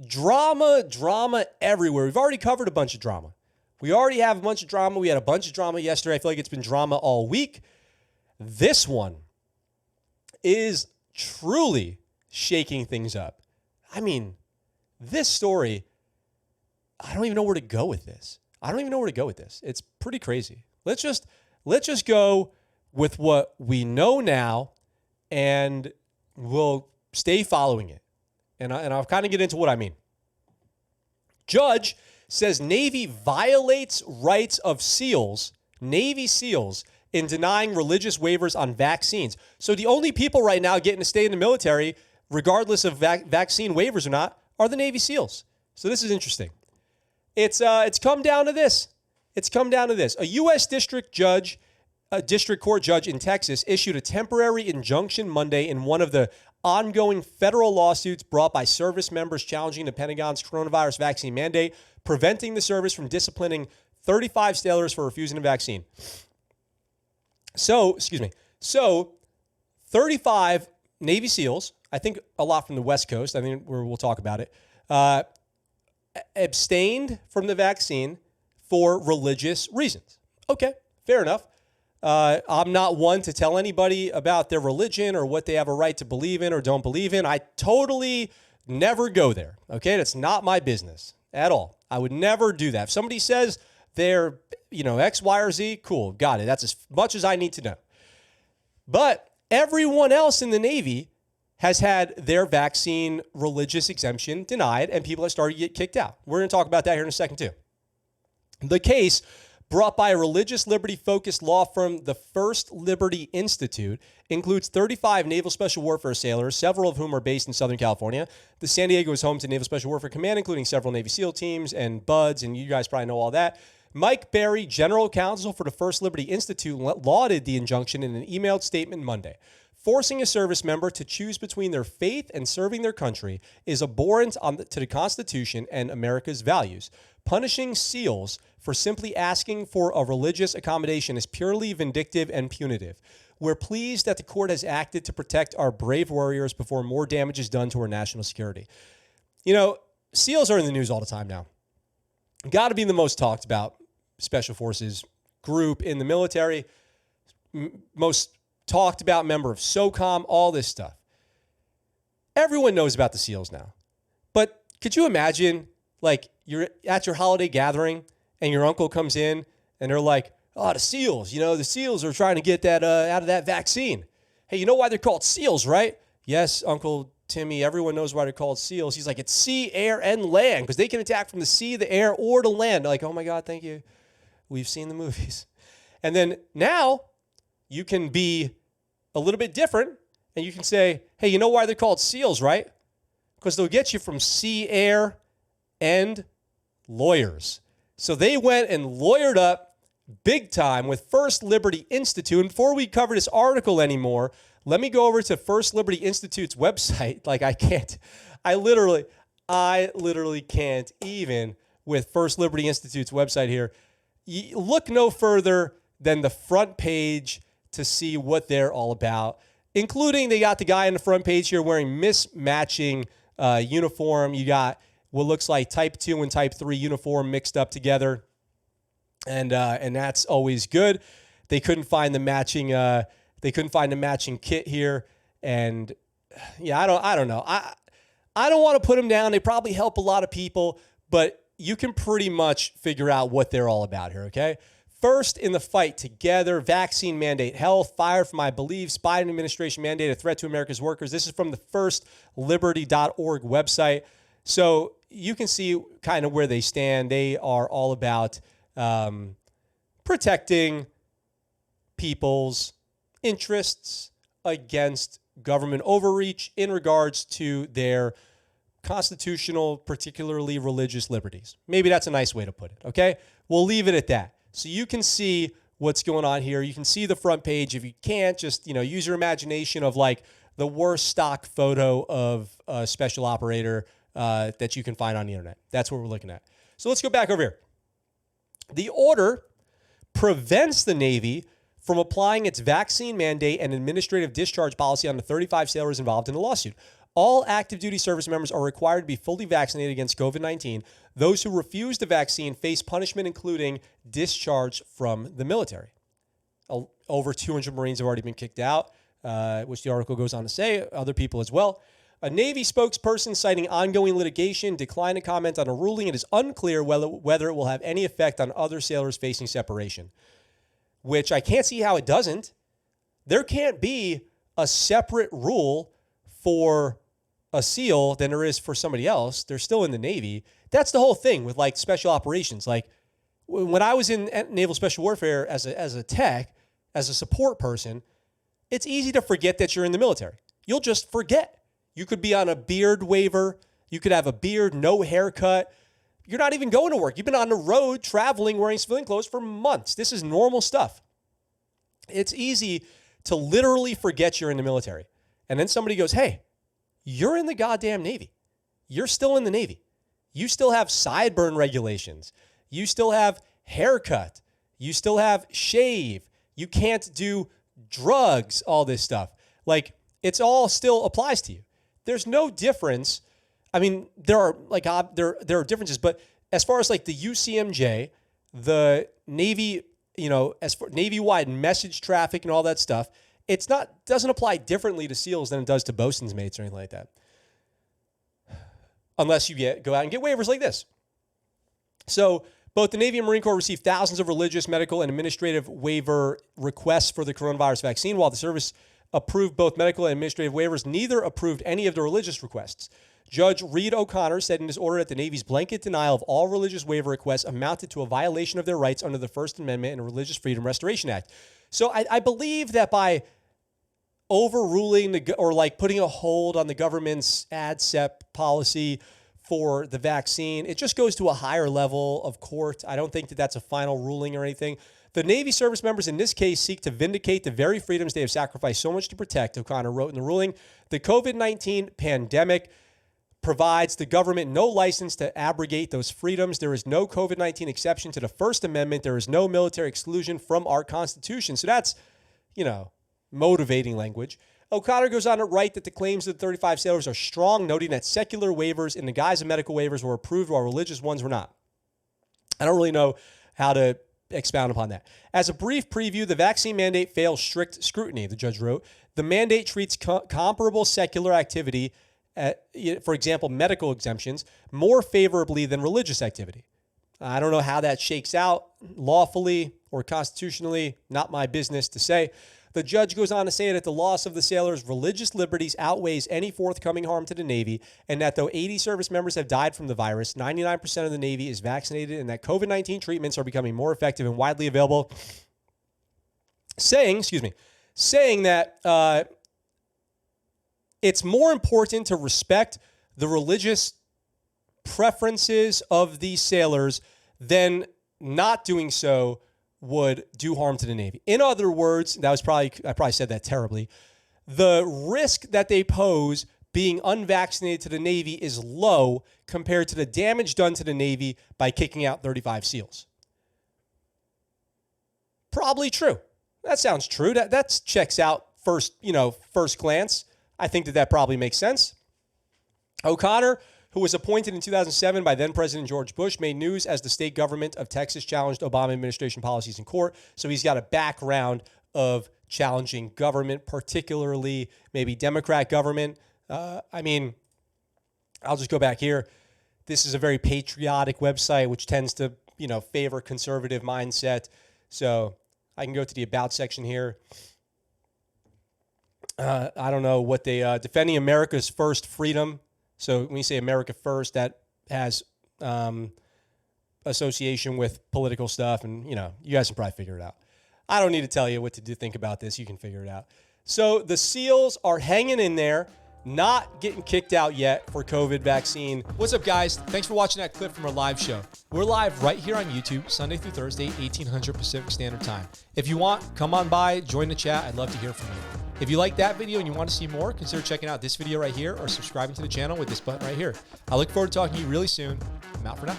Drama everywhere. We've already covered a bunch of drama. We already have a bunch of drama. We had a bunch of drama yesterday. I feel like it's been drama all week. This one is truly shaking things up. I mean, this story, I don't even know where to go with this. It's pretty crazy. Let's just go with what we know now, and we'll stay following it. And I'll kind of get into what I mean. Judge says Navy violates rights of SEALs, Navy SEALs, in denying religious waivers on vaccines. So the only people right now getting to stay in the military, regardless of vaccine waivers or not, are the Navy SEALs. So this is interesting. It's come down to this. A U.S. district court judge in Texas issued a temporary injunction Monday in one of the ongoing federal lawsuits brought by service members challenging the Pentagon's coronavirus vaccine mandate, preventing the service from disciplining 35 sailors for refusing a vaccine. So 35 Navy SEALs, I think a lot from the West Coast, I think we'll talk about it, abstained from the vaccine for religious reasons. Okay, fair enough. I'm not one to tell anybody about their religion or what they have a right to believe in or don't believe in. I totally never go there, okay? That's not my business at all. I would never do that. If somebody says they're, X, Y, or Z, cool, got it. That's as much as I need to know. But everyone else in the Navy has had their vaccine religious exemption denied, and people have started to get kicked out. We're going to talk about that here in a second, too. The case, brought by a religious liberty-focused law firm, the First Liberty Institute, includes 35 Naval Special Warfare sailors, several of whom are based in Southern California. The San Diego is home to Naval Special Warfare Command, including several Navy SEAL teams and BUDS, and you guys probably know all that. Mike Berry, general counsel for the First Liberty Institute, lauded the injunction in an emailed statement Monday. Forcing a service member to choose between their faith and serving their country is abhorrent to the Constitution and America's values. Punishing SEALs for simply asking for a religious accommodation is purely vindictive and punitive. We're pleased that the court has acted to protect our brave warriors before more damage is done to our national security. SEALs are in the news all the time now. Got to be the most talked about Special Forces group in the military, most talked about member of SOCOM, all this stuff. Everyone knows about the SEALs now. But could you imagine, you're at your holiday gathering and your uncle comes in and they're like, oh, the SEALs, the SEALs are trying to get that out of that vaccine. Hey, you know why they're called SEALs, right? Yes, Uncle Timmy, everyone knows why they're called SEALs. He's like, it's sea, air, and land, because they can attack from the sea, the air, or the land. Like, oh my God, thank you. We've seen the movies. And then now you can be a little bit different and you can say, hey, you know why they're called SEALs, right? Because they'll get you from sea, air, and lawyers. So they went and lawyered up big time with First Liberty Institute. And before we cover this article anymore, let me go over to First Liberty Institute's website. I literally can't even with First Liberty Institute's website here. Look no further than the front page to see what they're all about, including they got the guy on the front page here wearing mismatching uniform. You got what looks like Type 2 and Type 3 uniform mixed up together, and that's always good. They couldn't find the matching. They couldn't find a matching kit here, and yeah, I don't know. I don't want to put them down. They probably help a lot of people, but you can pretty much figure out what they're all about here, okay? First in the fight together, vaccine mandate health, fire from my beliefs, Biden administration mandate a threat to America's workers. This is from the firstliberty.org website. So you can see kind of where they stand. They are all about protecting people's interests against government overreach in regards to their constitutional, particularly religious liberties. Maybe that's a nice way to put it, okay? We'll leave it at that. So you can see what's going on here. You can see the front page. If you can't, just, use your imagination of the worst stock photo of a special operator that you can find on the internet. That's what we're looking at. So let's go back over here. The order prevents the Navy from applying its vaccine mandate and administrative discharge policy on the 35 sailors involved in the lawsuit. All active duty service members are required to be fully vaccinated against COVID-19. Those who refuse the vaccine face punishment, including discharge from the military. Over 200 Marines have already been kicked out, which the article goes on to say, other people as well. A Navy spokesperson citing ongoing litigation declined to comment on a ruling. It is unclear whether it will have any effect on other sailors facing separation, which I can't see how it doesn't. There can't be a separate rule for a SEAL than there is for somebody else. They're still in the Navy. That's the whole thing with like special operations. Like when I was in Naval Special Warfare as a tech, as a support person, it's easy to forget that you're in the military. You'll just forget. You could be on a beard waiver. You could have a beard, no haircut. You're not even going to work. You've been on the road traveling wearing civilian clothes for months. This is normal stuff. It's easy to literally forget you're in the military. And then somebody goes, hey, you're in the goddamn Navy. You're still in the Navy. You still have sideburn regulations. You still have haircut. You still have shave. You can't do drugs, all this stuff. Like, it's all still applies to you. There's no difference. I mean, there are there are differences, but as far as like the UCMJ, the Navy, as for Navy-wide message traffic and all that stuff, doesn't apply differently to SEALs than it does to bosun's mates or anything like that. Unless you go out and get waivers like this. So both the Navy and Marine Corps received thousands of religious, medical, and administrative waiver requests for the coronavirus vaccine. While the service approved both medical and administrative waivers, neither approved any of the religious requests. Judge Reed O'Connor said in his order that the Navy's blanket denial of all religious waiver requests amounted to a violation of their rights under the First Amendment and the Religious Freedom Restoration Act. So I believe that by overruling or like putting a hold on the government's ADCEP policy for the vaccine, it just goes to a higher level of court. I don't think that that's a final ruling or anything. The Navy service members in this case seek to vindicate the very freedoms they have sacrificed so much to protect, O'Connor wrote in the ruling. The COVID-19 pandemic provides the government no license to abrogate those freedoms. There is no COVID-19 exception to the First Amendment. There is no military exclusion from our Constitution. So that's, motivating language. O'Connor goes on to write that the claims of the 35 sailors are strong, noting that secular waivers in the guise of medical waivers were approved while religious ones were not. I don't really know how to expound upon that. As a brief preview, the vaccine mandate fails strict scrutiny, the judge wrote. The mandate treats comparable secular activity, for example, medical exemptions, more favorably than religious activity. I don't know how that shakes out lawfully or constitutionally, not my business to say. The judge goes on to say that the loss of the sailors' religious liberties outweighs any forthcoming harm to the Navy, and that though 80 service members have died from the virus, 99% of the Navy is vaccinated, and that COVID-19 treatments are becoming more effective and widely available. Saying that it's more important to respect the religious preferences of these sailors than not doing so would do harm to the Navy. In other words, I probably said that terribly. The risk that they pose being unvaccinated to the Navy is low compared to the damage done to the Navy by kicking out 35 SEALs. Probably true. That sounds true. That checks out first glance. I think that probably makes sense. O'Connor, who was appointed in 2007 by then-President George Bush, made news as the state government of Texas challenged Obama administration policies in court. So he's got a background of challenging government, particularly maybe Democrat government. I'll just go back here. This is a very patriotic website, which tends to, favor conservative mindset. So I can go to the About section here. I don't know what they, defending America's first freedom. So when you say America First, that has association with political stuff. And, you guys can probably figure it out. I don't need to tell you what to think about this. You can figure it out. So the SEALs are hanging in there, not getting kicked out yet for COVID vaccine. What's up, guys? Thanks for watching that clip from our live show. We're live right here on YouTube, Sunday through Thursday, 1800 Pacific Standard Time. If you want, come on by, join the chat. I'd love to hear from you. If you like that video and you want to see more, consider checking out this video right here or subscribing to the channel with this button right here. I look forward to talking to you really soon. I'm out for now.